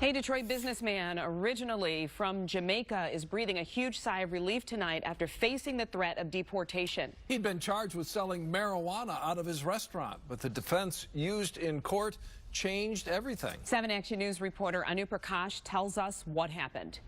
A Detroit businessman originally from Jamaica is breathing a huge sigh of relief tonight after facing the threat of deportation. He'd been charged with selling marijuana out of his restaurant, but the defense used in court changed everything. 7 Action News reporter Anu Prakash tells us what happened.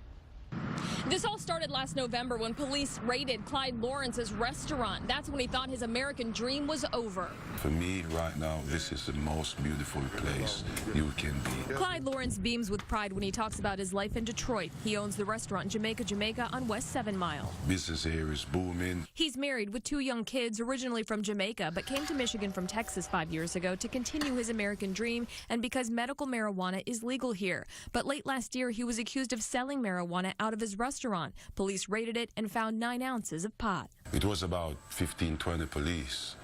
This all started last November when police raided Clyde Lawrence's restaurant. That's when he thought his American dream was over. For me, right now, this is the most beautiful place you can be. Clyde Lawrence beams with pride when he talks about his life in Detroit. He owns the restaurant Jamaica on West 7 Mile. Business here is booming. He's married with 2 young kids, originally from Jamaica, but came to Michigan from Texas 5 years ago to continue his American dream and because medical marijuana is legal here. But late last year, he was accused of selling marijuana out of his restaurant. Police raided it and found 9 ounces of pot. It was about 15, 20 police.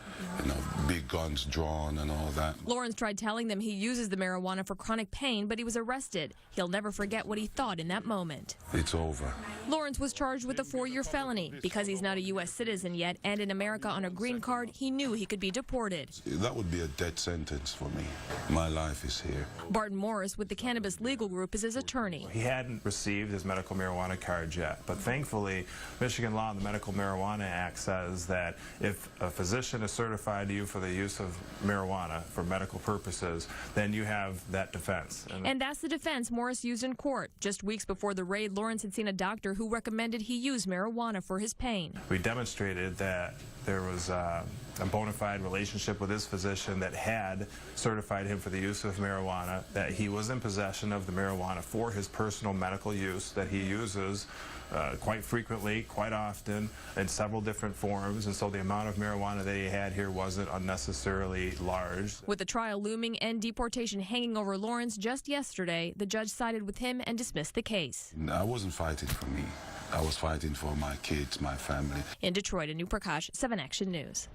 Big guns drawn and all that. Lawrence tried telling them he uses the marijuana for chronic pain, but he was arrested. He'll never forget what he thought in that moment. It's over. Lawrence was charged with a 4-year felony. Because he's not a U.S. citizen yet and in America on a green card, he knew he could be deported. That would be a death sentence for me. My life is here. Barton Morris with the Cannabis Legal Group is his attorney. He hadn't received his medical marijuana card yet, but thankfully, Michigan law and the Medical Marijuana Act says that if a physician is certified to you for the use of marijuana for medical purposes, then you have that defense. And that's the defense Morris used in court. Just weeks before the raid, Lawrence had seen a doctor who recommended he use marijuana for his pain. We demonstrated that there was a bona fide relationship with his physician that had certified him for the use of marijuana, that he was in possession of the marijuana for his personal medical use, that he uses quite frequently, quite often, in several different forms, and so the amount of marijuana that he had here wasn't unnecessarily large. With the trial looming and deportation hanging over Lawrence just yesterday, the judge sided with him and dismissed the case. I wasn't fighting for me. I was fighting for my kids, my family. In Detroit, Anu Prakash, 7 Action News.